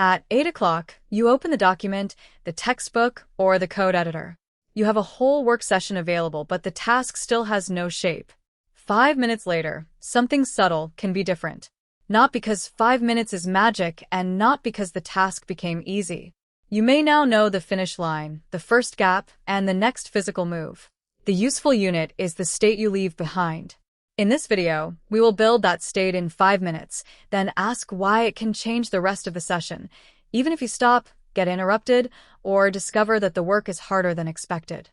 At 8 o'clock, you open the document, the textbook, or the code editor. You have a whole work session available, but the task still has no shape. 5 minutes later, something subtle can be different. Not because 5 minutes is magic and not because the task became easy. You may now know the finish line, the first gap, and the next physical move. The useful unit is the state you leave behind. In this video, we will build that state in 5 minutes, then ask why it can change the rest of the session, even if you stop, get interrupted, or discover that the work is harder than expected.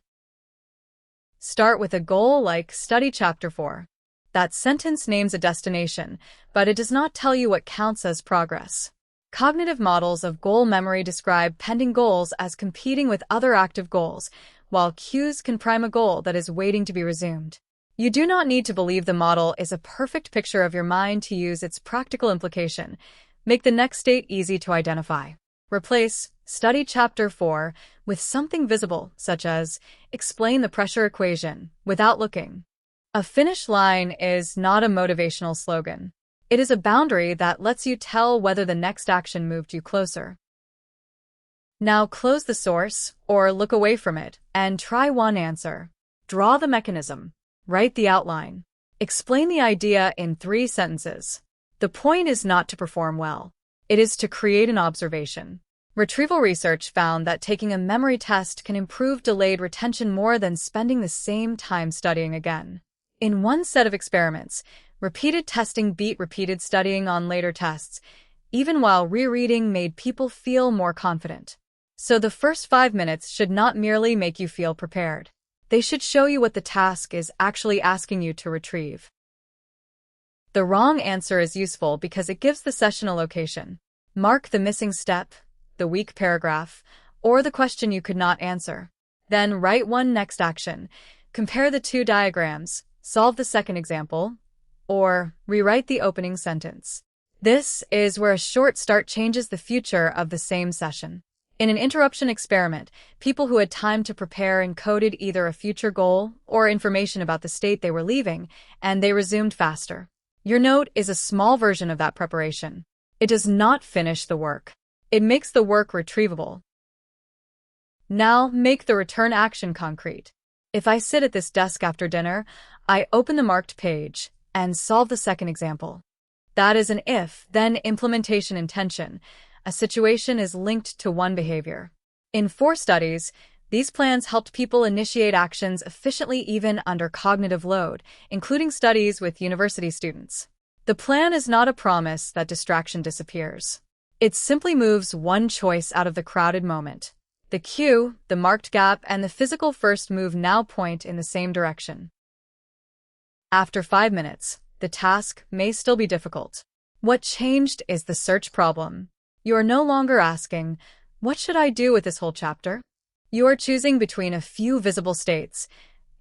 Start with a goal like study chapter 4. That sentence names a destination, but it does not tell you what counts as progress. Cognitive models of goal memory describe pending goals as competing with other active goals, while cues can prime a goal that is waiting to be resumed. You do not need to believe the model is a perfect picture of your mind to use its practical implication. Make the next state easy to identify. Replace study chapter 4 with something visible, such as explain the pressure equation without looking. A finish line is not a motivational slogan. It is a boundary that lets you tell whether the next action moved you closer. Now close the source, or look away from it, and try one answer. Draw the mechanism. Write the outline. Explain the idea in 3 sentences. The point is not to perform well. It is to create an observation. Retrieval research found that taking a memory test can improve delayed retention more than spending the same time studying again. In one set of experiments, repeated testing beat repeated studying on later tests, even while rereading made people feel more confident. So the first 5 minutes should not merely make you feel prepared. They should show you what the task is actually asking you to retrieve. The wrong answer is useful because it gives the session a location. Mark the missing step, the weak paragraph, or the question you could not answer. Then write one next action. Compare the 2 diagrams, solve the second example, or rewrite the opening sentence. This is where a short start changes the future of the same session. In an interruption experiment, people who had time to prepare encoded either a future goal or information about the state they were leaving, and they resumed faster. Your note is a small version of that preparation. It does not finish the work. It makes the work retrievable. Now make the return action concrete. If I sit at this desk after dinner, I open the marked page and solve the second example. That is an if-then implementation intention. A situation is linked to one behavior. In 4 studies, these plans helped people initiate actions efficiently even under cognitive load, including studies with university students. The plan is not a promise that distraction disappears. It simply moves one choice out of the crowded moment. The cue, the marked gap, and the physical first move now point in the same direction. After 5 minutes, the task may still be difficult. What changed is the search problem. You are no longer asking, what should I do with this whole chapter? You are choosing between a few visible states.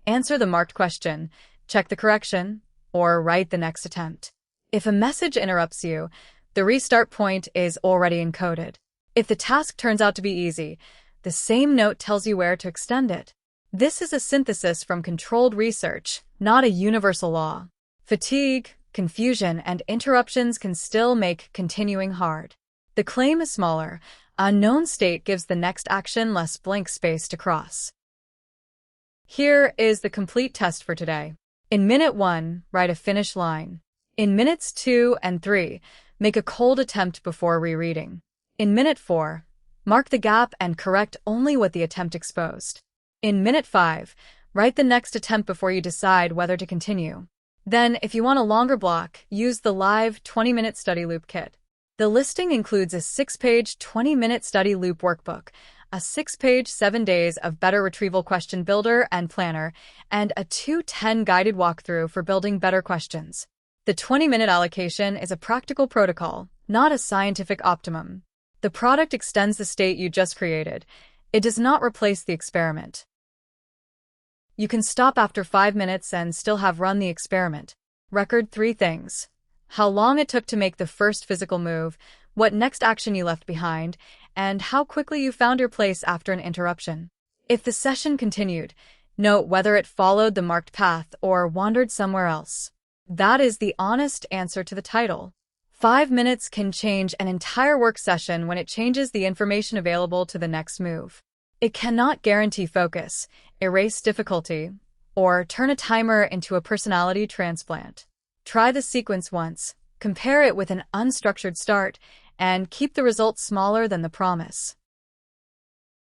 Answer the marked question, check the correction, or write the next attempt. If a message interrupts you, the restart point is already encoded. If the task turns out to be easy, the same note tells you where to extend it. This is a synthesis from controlled research, not a universal law. Fatigue, confusion, and interruptions can still make continuing hard. The claim is smaller. A known state gives the next action less blank space to cross. Here is the complete test for today. In minute 1, write a finish line. In minutes 2 and 3, make a cold attempt before rereading. In minute 4, mark the gap and correct only what the attempt exposed. In minute 5, write the next attempt before you decide whether to continue. Then, if you want a longer block, use the live 20-minute study loop kit. The listing includes a 6-page, 20-minute study loop workbook, a 6-page 7 days of better retrieval question builder and planner, and a 2-10 guided walkthrough for building better questions. The 20-minute allocation is a practical protocol, not a scientific optimum. The product extends the state you just created. It does not replace the experiment. You can stop after 5 minutes and still have run the experiment. Record 3 things. How long it took to make the first physical move, what next action you left behind, and how quickly you found your place after an interruption. If the session continued, note whether it followed the marked path or wandered somewhere else. That is the honest answer to the title. 5 minutes can change an entire work session when it changes the information available to the next move. It cannot guarantee focus, erase difficulty, or turn a timer into a personality transplant. Try the sequence once, compare it with an unstructured start, and keep the results smaller than the promise.